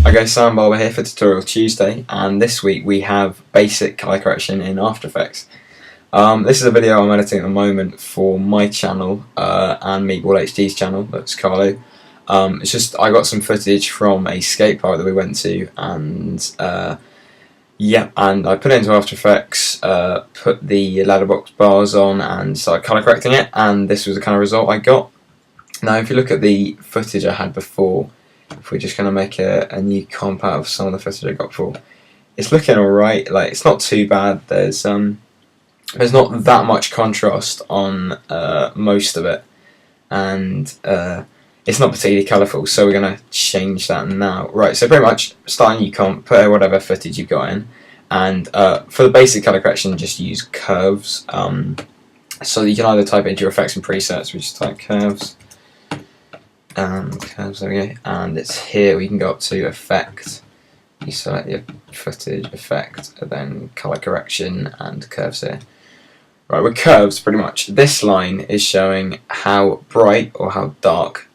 Hi guys, Sam Barber here for Tutorial Tuesday, and this week we have basic colour correction in After Effects. This is a video I'm editing at the moment for my channel and Meatball HD's channel, that's Carlo. It's just I got some footage from a skate park that we went to, and and I put it into After Effects, put the letterbox bars on and started colour correcting it, and this was the kind of result I got. Now if you look at the footage I had before, if we're just going to make a new comp out of some of the footage I got before, it's looking alright. Like, it's not too bad. There's not that much contrast on most of it, and it's not particularly colourful, so we're going to change that now. Right, so pretty much start a new comp, put whatever footage you've got in, and for the basic colour correction just use curves. So you can either type into your effects and presets, we just type curves. Curves, there we go, and it's here. We can go up to effect, you select your footage, effect, and then colour correction and curves here. Right, with curves, pretty much this line is showing how bright or how dark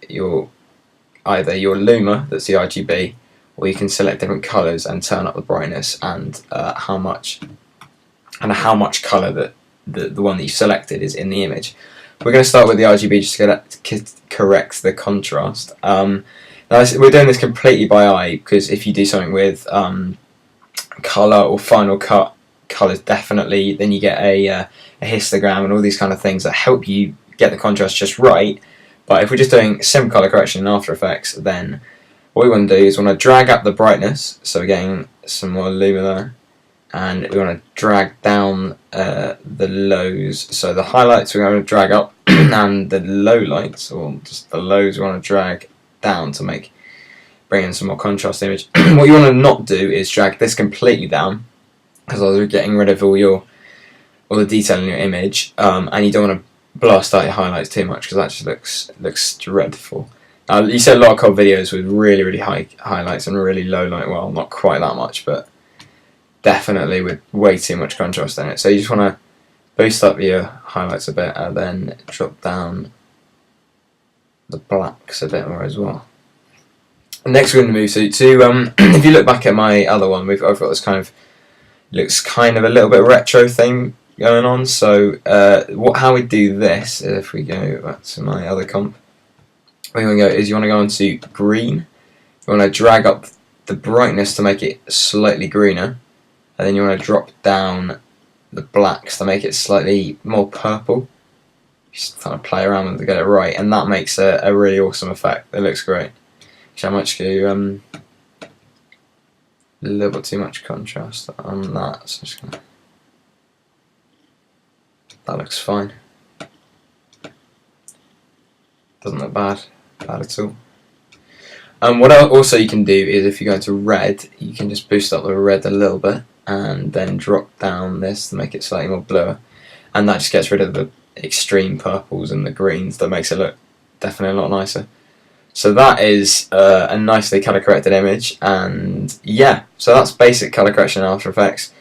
either your luma, that's the RGB, or you can select different colours and turn up the brightness and how much colour that the one that you selected is in the image. We're going to start with the RGB just to correct the contrast. Now we're doing this completely by eye, because if you do something with colour or Final Cut colours, definitely, then you get a histogram and all these kind of things that help you get the contrast just right. But if we're just doing simple colour correction in After Effects, then what we want to do is we want to drag up the brightness, so we're getting some more luma there, and we want to drag down the lows. So the highlights we're going to drag up, and the low lights, or just the lows, we want to drag down to bring in some more contrast image. What you want to not do is drag this completely down, because you're getting rid of all the detail in your image, and you don't want to blast out your highlights too much, because that just looks dreadful. You see a lot of cool videos with really high highlights and really low light. Well, not quite that much, but definitely with way too much contrast in it. So you just want to boost up your highlights a bit and then drop down the blacks a bit more as well. Next we're going to move to if you look back at my other one, I've got this looks kind of a little bit retro thing going on. So how we do this is, if we go back to my other comp, what you want to go is you want to go into green. You want to drag up the brightness to make it slightly greener, and then you want to drop down the blacks to make it slightly more purple. Just kind of play around with it to get it right, and that makes a really awesome effect. It looks great. Actually, I might just go a little bit too much contrast on that, so just gonna, that looks fine. Doesn't look bad at all. What also you can do is, if you go into red, you can just boost up the red a little bit and then drop down this to make it slightly more bluer, and that just gets rid of the extreme purples and the greens. That makes it look definitely a lot nicer. So that is a nicely colour corrected image, and yeah, so that's basic colour correction in After Effects.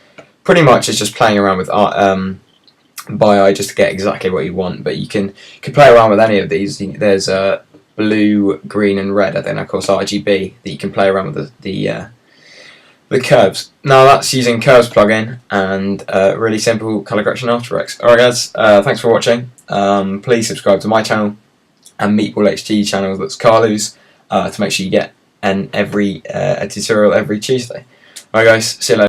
Pretty much it's just playing around with by eye just to get exactly what you want, but you can play around with any of these. There's blue, green and red, and then of course RGB that you can play around with the curves. Now that's using Curves plugin and really simple colour correction in After Effects. Alright guys, thanks for watching. Please subscribe to my channel and Meatball HD channel, that's Carlo's, to make sure you get a tutorial every Tuesday. Alright guys, see you later.